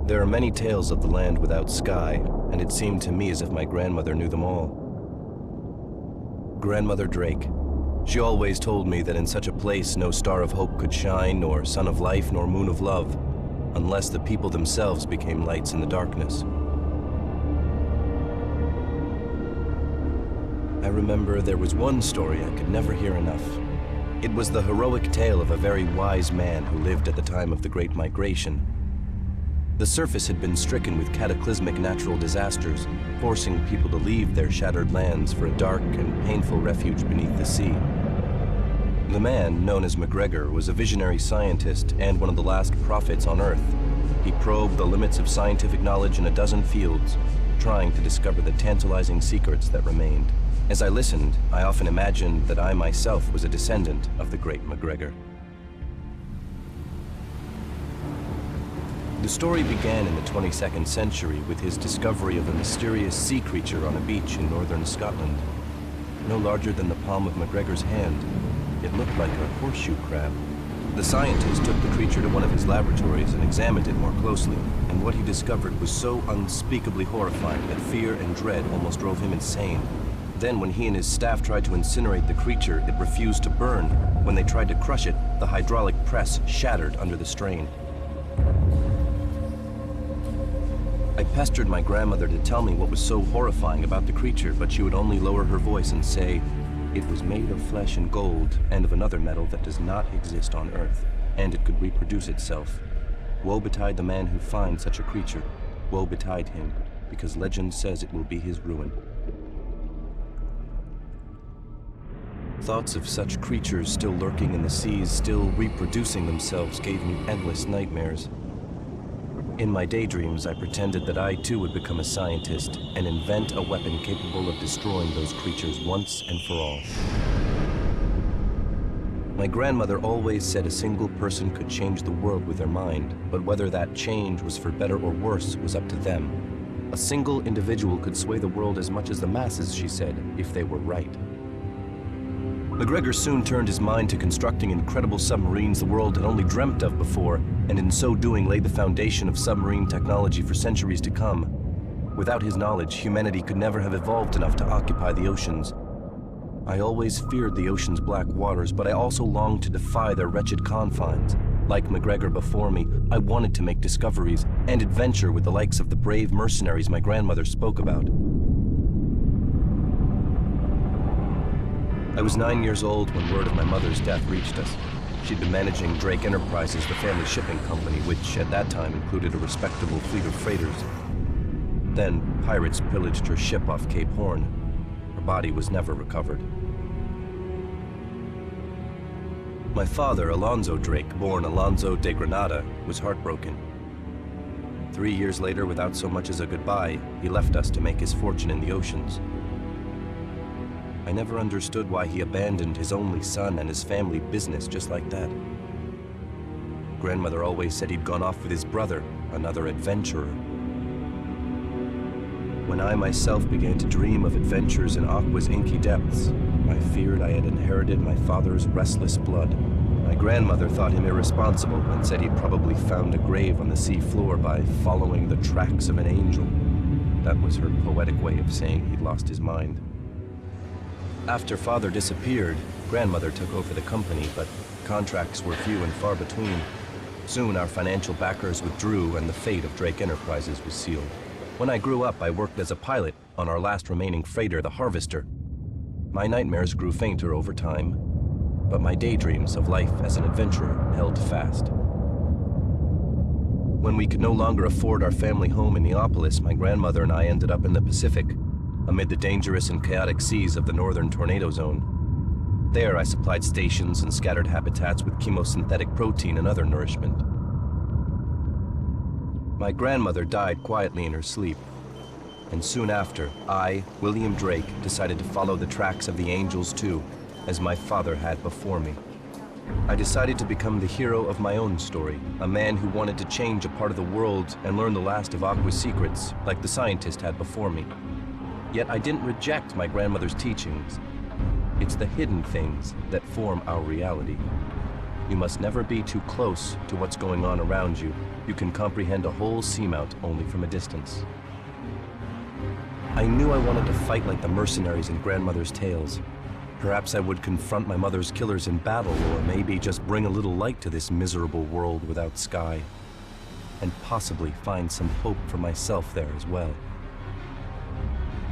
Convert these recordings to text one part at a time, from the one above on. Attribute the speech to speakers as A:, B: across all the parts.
A: There are many tales of the land without sky, and it seemed to me as if my grandmother knew them all. Grandmother Drake. She always told me that in such a place no star of hope could shine, nor sun of life, nor moon of love, unless the people themselves became lights in the darkness. I remember there was one story I could never hear enough. It was the heroic tale of a very wise man who lived at the time of the Great Migration. The surface had been stricken with cataclysmic natural disasters, forcing people to leave their shattered lands for a dark and painful refuge beneath the sea. The man, known as MacGregor, was a visionary scientist and one of the last prophets on Earth. He probed the limits of scientific knowledge in a dozen fields, trying to discover the tantalizing secrets that remained. As I listened, I often imagined that I myself was a descendant of the great MacGregor. The story began in the 22nd century with his discovery of a mysterious sea creature on a beach in northern Scotland. No larger than the palm of MacGregor's hand, it looked like a horseshoe crab. The scientist took the creature to one of his laboratories and examined it more closely, and what he discovered was so unspeakably horrifying that fear and dread almost drove him insane. Then, when he and his staff tried to incinerate the creature, it refused to burn. When they tried to crush it, the hydraulic press shattered under the strain. I pestered my grandmother to tell me what was so horrifying about the creature, but she would only lower her voice and say, "It was made of flesh and gold, and of another metal that does not exist on Earth, and it could reproduce itself. Woe betide the man who finds such a creature. Woe betide him, because legend says it will be his ruin." Thoughts of such creatures still lurking in the seas, still reproducing themselves, gave me endless nightmares. In my daydreams, I pretended that I too would become a scientist and invent a weapon capable of destroying those creatures once and for all. My grandmother always said a single person could change the world with their mind, but whether that change was for better or worse was up to them. A single individual could sway the world as much as the masses, she said, if they were right. MacGregor soon turned his mind to constructing incredible submarines the world had only dreamt of before, and in so doing laid the foundation of submarine technology for centuries to come. Without his knowledge, humanity could never have evolved enough to occupy the oceans. I always feared the ocean's black waters, but I also longed to defy their wretched confines. Like MacGregor before me, I wanted to make discoveries and adventure with the likes of the brave mercenaries my grandmother spoke about. I was 9 years old when word of my mother's death reached us. She'd been managing Drake Enterprises, the family shipping company, which at that time included a respectable fleet of freighters. Then, pirates pillaged her ship off Cape Horn. Her body was never recovered. My father, Alonzo Drake, born Alonzo de Granada, was heartbroken. 3 years later, without so much as a goodbye, he left us to make his fortune in the oceans. I never understood why he abandoned his only son and his family business just like that. Grandmother always said he'd gone off with his brother, another adventurer. When I myself began to dream of adventures in Aqua's inky depths, I feared I had inherited my father's restless blood. My grandmother thought him irresponsible and said he'd probably found a grave on the sea floor by following the tracks of an angel. That was her poetic way of saying he'd lost his mind. After father disappeared, grandmother took over the company, but contracts were few and far between. Soon our financial backers withdrew and the fate of Drake Enterprises was sealed. When I grew up, I worked as a pilot on our last remaining freighter, the Harvester. My nightmares grew fainter over time, but my daydreams of life as an adventurer held fast. When we could no longer afford our family home in Neapolis, my grandmother and I ended up in the Pacific, amid the dangerous and chaotic seas of the northern tornado zone. There, I supplied stations and scattered habitats with chemosynthetic protein and other nourishment. My grandmother died quietly in her sleep, and soon after, I, William Drake, decided to follow the tracks of the angels too, as my father had before me. I decided to become the hero of my own story, a man who wanted to change a part of the world and learn the last of Aqua's secrets, like the scientist had before me. Yet I didn't reject my grandmother's teachings. It's the hidden things that form our reality. You must never be too close to what's going on around you. You can comprehend a whole seamount only from a distance. I knew I wanted to fight like the mercenaries in Grandmother's tales. Perhaps I would confront my mother's killers in battle, or maybe just bring a little light to this miserable world without sky. And possibly find some hope for myself there as well.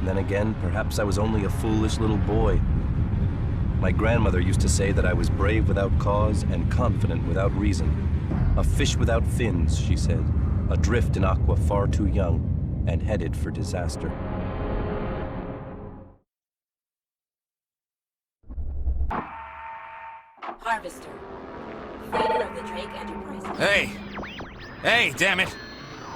A: Then again, perhaps I was only a foolish little boy. My grandmother used to say that I was brave without cause and confident without reason. A fish without fins, she said, adrift in aqua far too young and headed for disaster.
B: Harvester. Freighter of the Drake Enterprise.
C: Hey, damn it.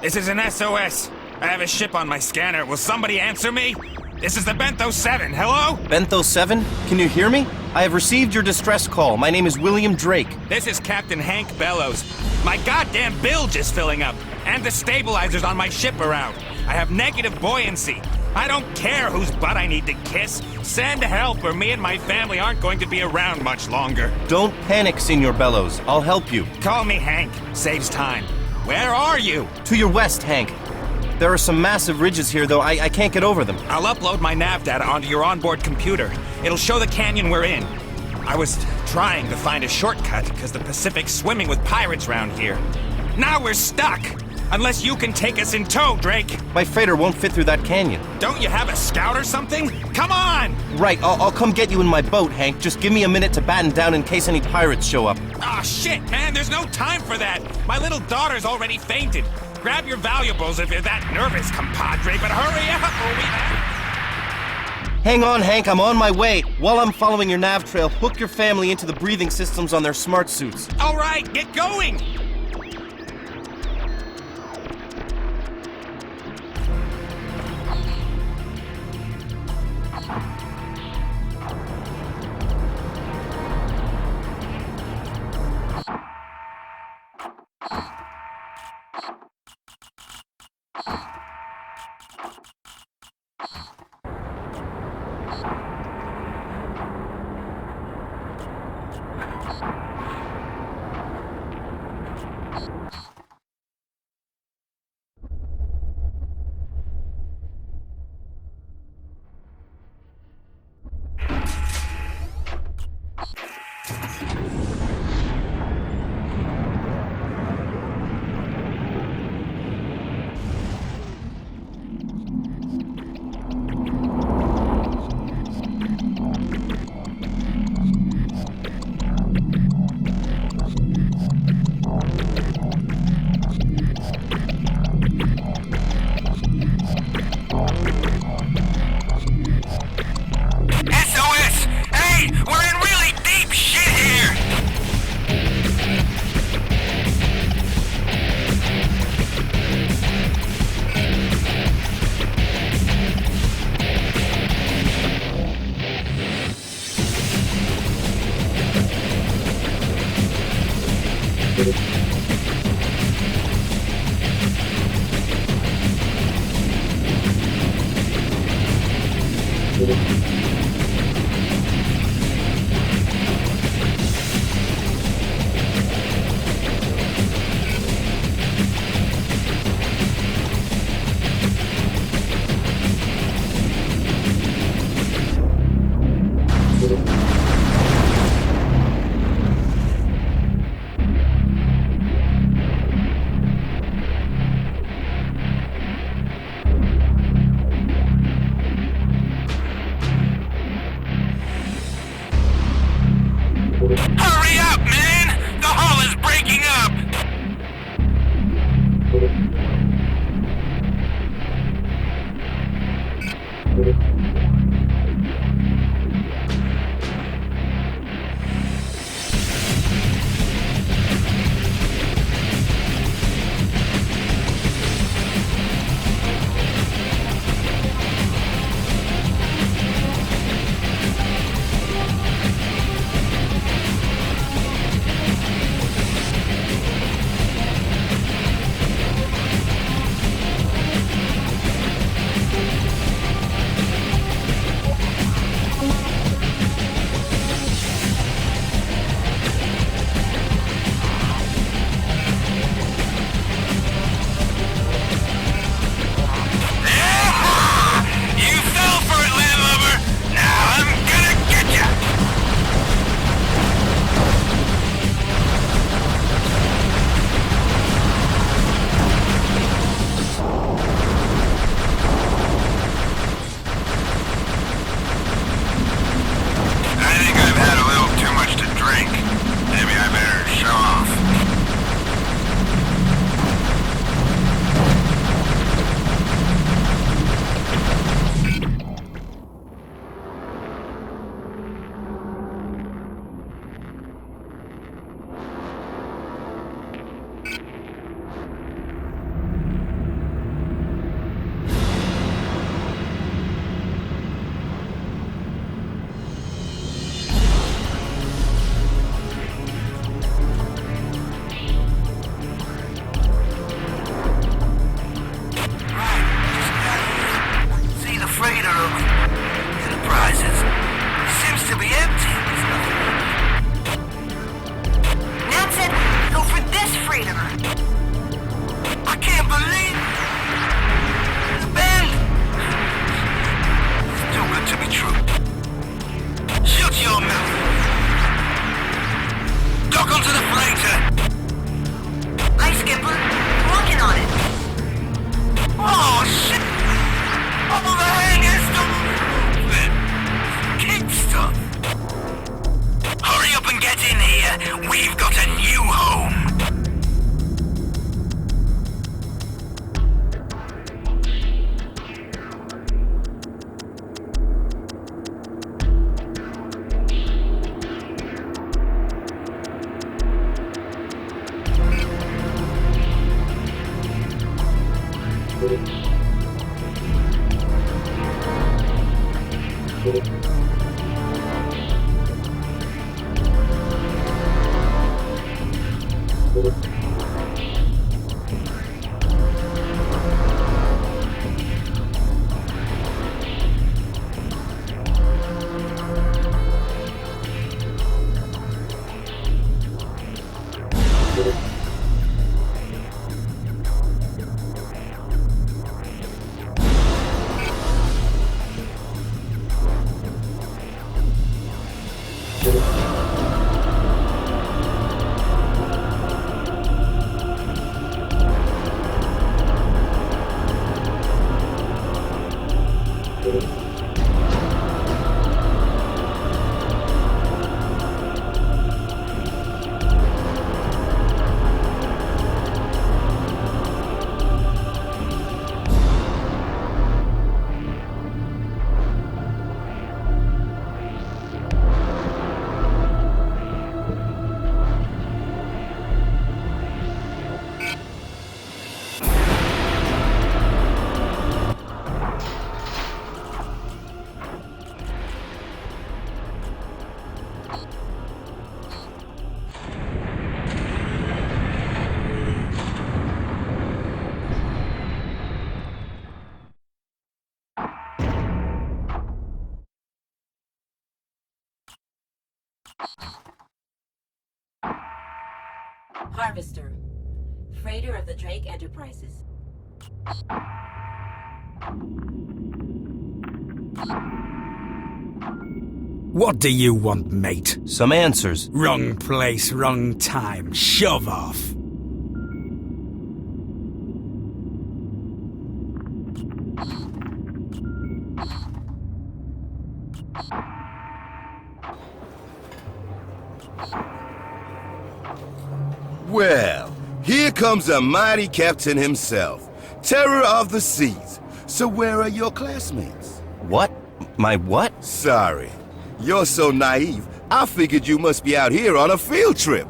C: This is an SOS. I have a ship on my scanner. Will somebody answer me? This is the Bentho 7. Hello?
A: Bentho 7? Can you hear me? I have received your distress call. My name is William Drake.
C: This is Captain Hank Bellows. My goddamn bilge is filling up, and the stabilizers on my ship are out. I have negative buoyancy. I don't care whose butt I need to kiss. Send help, or me and my family aren't going to be around much longer.
A: Don't panic, Senor Bellows. I'll help you.
C: Call me Hank. Saves time. Where are you?
A: To your west, Hank. There are some massive ridges here, though I can't get over them.
C: I'll upload my nav data onto your onboard computer. It'll show the canyon we're in. I was trying to find a shortcut because the Pacific's swimming with pirates around here. Now we're stuck! Unless you can take us in tow, Drake.
A: My freighter won't fit through that canyon.
C: Don't you have a scout or something? Come on!
A: Right, I'll come get you in my boat, Hank. Just give me a minute to batten down in case any pirates show up.
C: Aw, shit, man, there's no time for that. My little daughter's already fainted. Grab your valuables if you're that nervous, compadre, but hurry up or we...
A: Hang on, Hank, I'm on my way. While I'm following your nav trail, hook your family into the breathing systems on their smart suits.
C: All right, get going!
D: Lock onto the freighter! Hi, Skipper. Working on it. Oh, shit! Oh, the hang is the... Kick stuff! Hurry up and get in here. We've got a new home.
B: Harvester. Freighter of the Drake Enterprises.
E: What do you want, mate?
A: Some answers.
E: Wrong place, wrong time. Shove off.
F: Well, here comes the mighty captain himself, terror of the seas. So where are your classmates?
A: What? My what?
F: Sorry, you're so naive, I figured you must be out here on a field trip.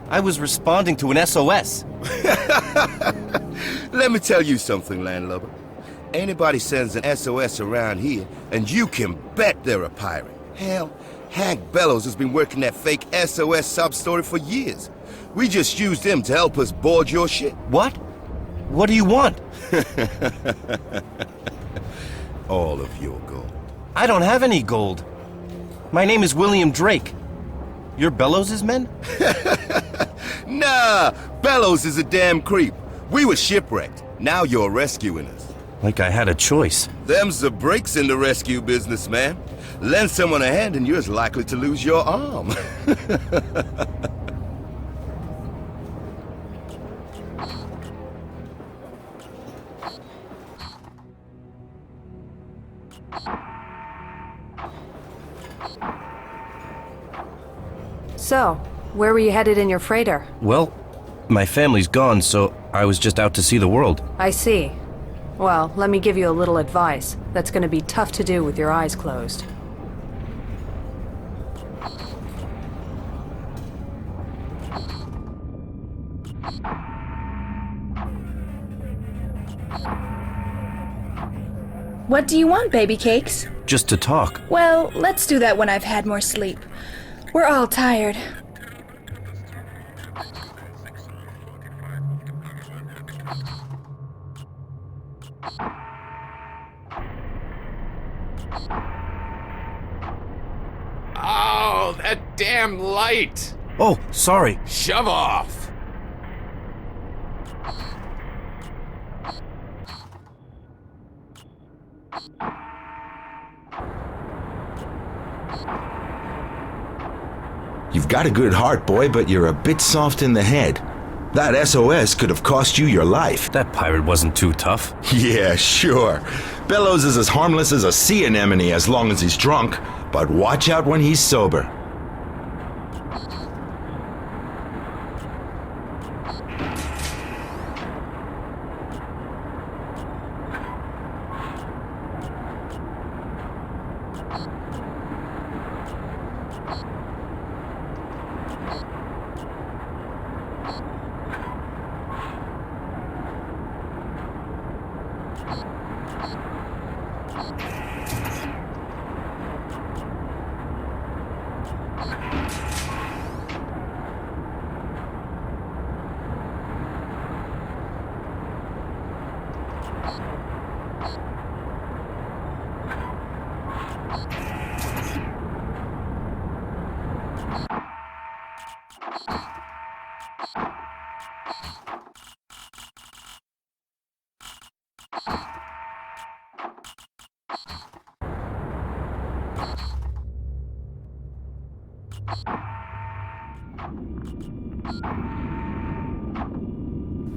A: I was responding to an SOS.
F: Let me tell you something, landlubber. Anybody sends an SOS around here, and you can bet they're a pirate. Hell, Hank Bellows has been working that fake SOS sub-story for years. We just used him to help us board your ship.
A: What? What do you want?
F: All of your gold.
A: I don't have any gold. My name is William Drake. You're Bellows' men?
F: Nah, Bellows is a damn creep. We were shipwrecked. Now you're rescuing us.
A: Like I had a choice.
F: Them's the breaks in the rescue business, man. Lend someone a hand and you're as likely to lose your arm.
G: So, where were you headed in your freighter?
A: Well, my family's gone, so I was just out to see the world.
G: I see. Well, let me give you a little advice. That's gonna be tough to do with your eyes closed.
H: What do you want, baby cakes?
A: Just to talk.
H: Well, let's do that when I've had more sleep. We're all tired.
C: Oh, that damn light!
A: Oh, sorry.
C: Shove off!
A: You've
I: You've got a good heart, boy, but you're a bit soft in the head. That SOS could have cost you your life.
A: That pirate wasn't too tough.
I: Yeah, sure. Bellows is as harmless as a sea anemone as long as he's drunk, but watch out when he's sober.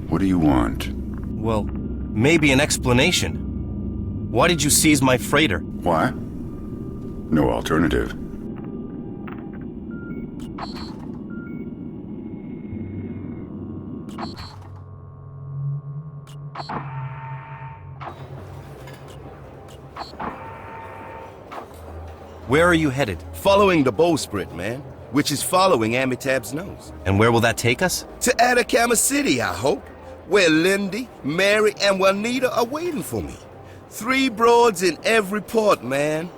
J: What do you want?
A: Well, maybe an explanation. Why did you seize my freighter?
J: Why? No alternative.
A: Where are you headed?
F: Following the bowsprit, man, which is following Amitab's nose.
A: And where will that take us?
F: To Atacama City, I hope, where Lindy, Mary, and Juanita are waiting for me. 3 broads in every port, man.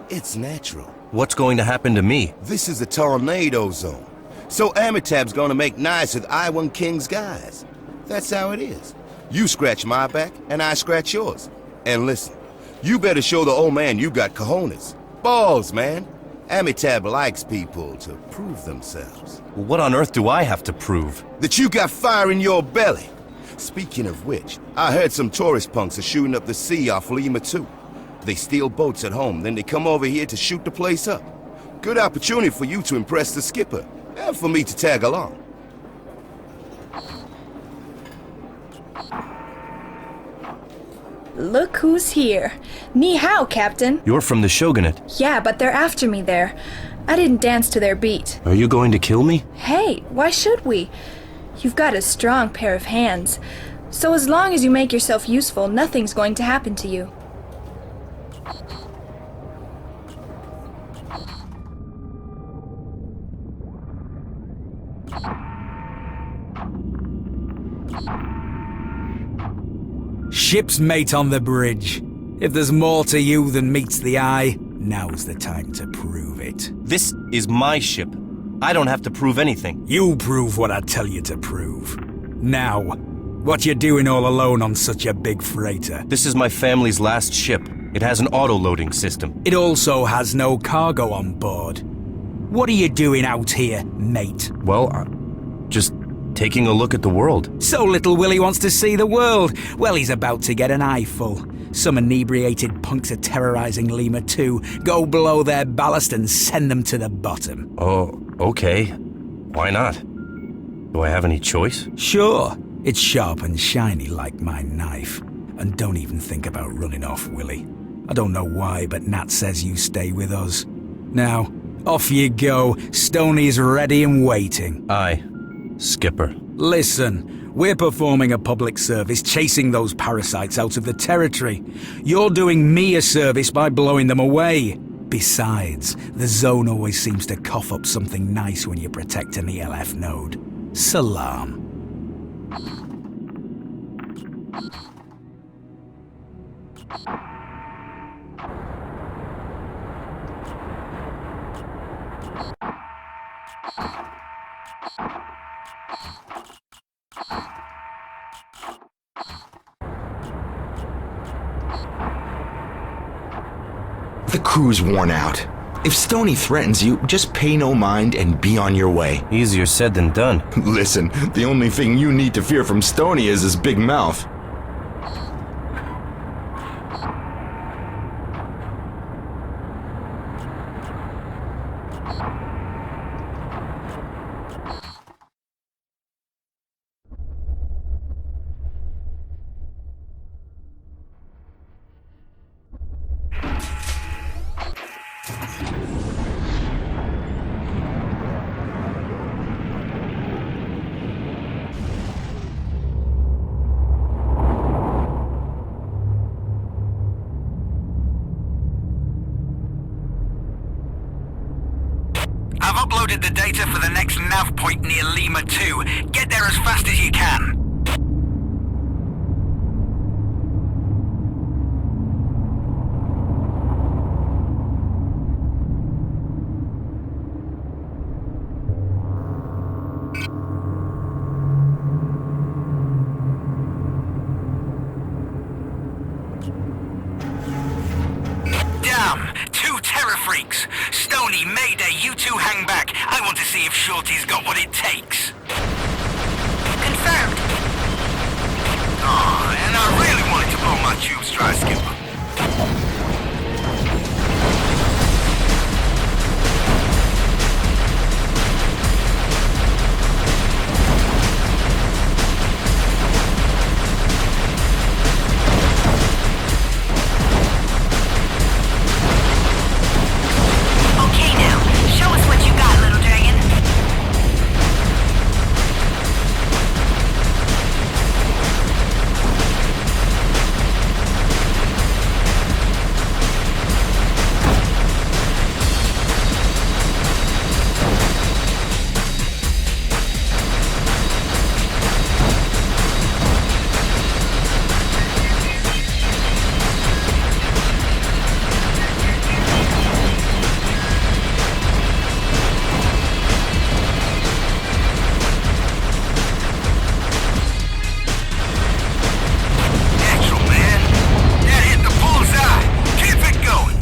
F: It's natural.
A: What's going to happen to me?
F: This is a tornado zone. So Amitab's gonna make nice with I-1 King's guys. That's how it is. You scratch my back, and I scratch yours. And listen, you better show the old man you got cojones. Balls, man. Amitab likes people to prove themselves.
A: What on earth do I have to prove?
F: That you got fire in your belly. Speaking of which, I heard some tourist punks are shooting up the sea off Lima too. They steal boats at home, then they come over here to shoot the place up. Good opportunity for you to impress the skipper, and for me to tag along.
H: Look who's here. Ni hao, Captain.
A: You're from the Shogunate.
H: Yeah, but they're after me there. I didn't dance to their beat.
A: Are you going to kill me?
H: Hey, why should we? You've got a strong pair of hands. So as long as you make yourself useful, nothing's going to happen to you.
E: Ship's mate on the bridge. If there's more to you than meets the eye, now's the time to prove it.
A: This is my ship. I don't have to prove anything.
E: You prove what I tell you to prove. Now, what you doing all alone on such a big freighter?
A: This is my family's last ship. It has an auto-loading system.
E: It also has no cargo on board. What are you doing out here, mate?
A: Well, just taking a look at the world.
E: So little Willie wants to see the world. Well, he's about to get an eyeful. Some inebriated punks are terrorizing Lima too. Go blow their ballast and send them to the bottom.
A: Oh, okay. Why not? Do I have any choice?
E: Sure. It's sharp and shiny like my knife. And don't even think about running off, Willie. I don't know why, but Nat says you stay with us. Now, off you go. Stoney's ready and waiting.
A: Aye, Skipper.
E: Listen, we're performing a public service, chasing those parasites out of the territory. You're doing me a service by blowing them away. Besides, the zone always seems to cough up something nice when you protect an ELF node. Salam.
I: The crew's worn out. If Stoney threatens you, just pay no mind and be on your way.
A: Easier said than done.
I: Listen, the only thing you need to fear from Stoney is his big mouth.
K: nav point near Lima 2. Get there as fast as you can. Damn! 2 terror freaks! Stony, Mayday, you two hang back. I want to see if Shorty's got what it takes.
D: Confirmed.
K: Aw, and I really wanted to blow my tubes dry, Skipper.
D: Okay now, show us what you got, little dragon.
K: Natural, man. That hit the bullseye. Keep it going.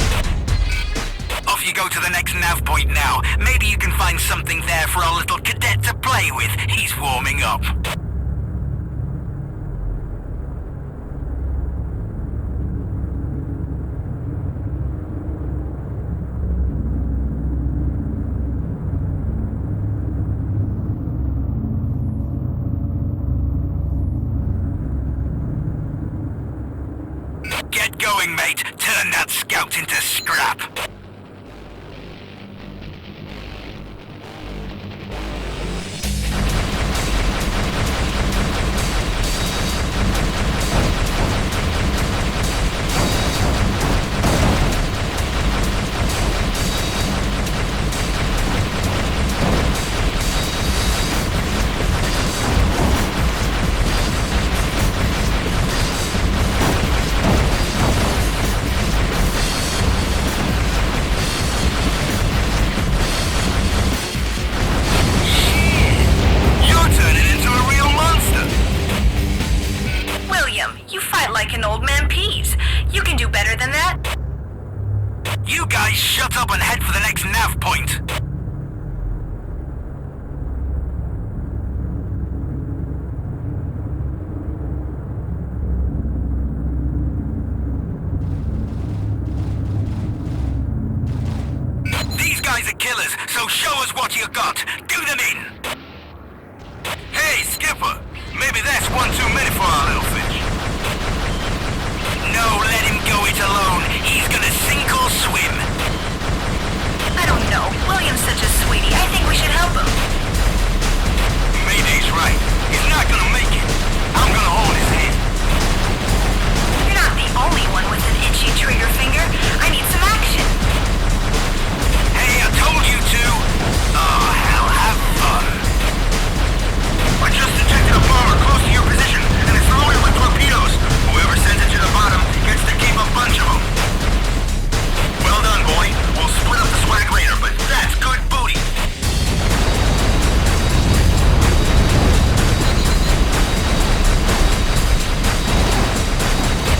K: Off you go to the next nav point now. Maybe you can find something there for our little cadet to play with. He's warming up. Get going, mate. Turn that scout into scrap. You're turning into a real monster.
D: William, you fight like an old man peas. You can do better than that.
K: You guys shut up and head for the next nav point. These guys are killers, so show us what you got. Do them in. Hey, Skipper. Maybe that's one too many for our little fish. No, let him go it alone. He's gonna sink or swim.
D: I don't know. William's such a sweetie. I think we should help him.
K: Mayday's right. He's not gonna make it. I'm gonna hold his hand.
D: You're not the only one with an itchy trigger finger. I need some action.
K: Hey, I told you to. Oh, hell, have fun. I just detected a bomber close to your position, and it's loaded with torpedoes. Whoever sends it to the bottom gets to keep a bunch of them. Well done, boy. We'll split up the swag later, but that's good booty.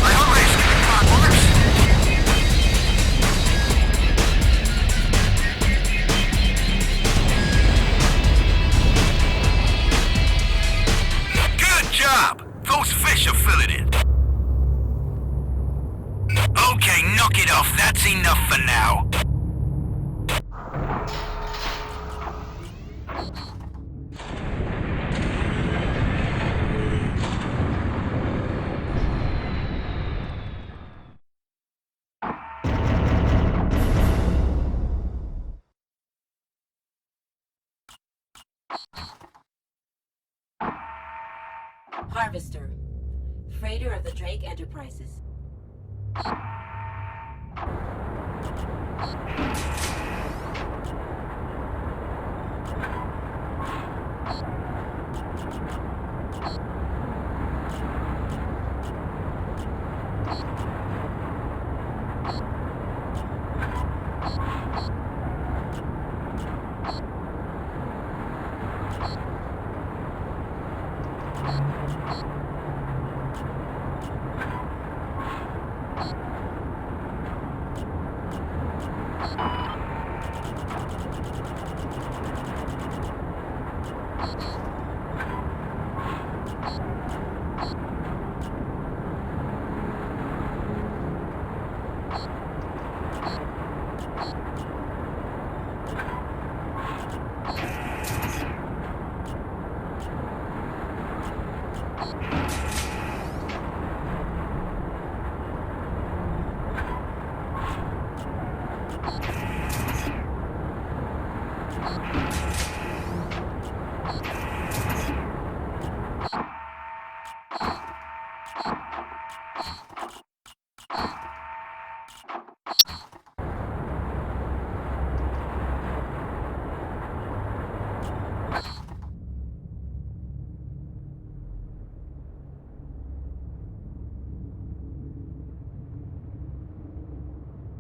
K: I hope I escaped the clockworks. Good job! Those fish are filleted. Okay, knock it off. That's enough for now.
B: Harvester. Freighter of the Drake Enterprises.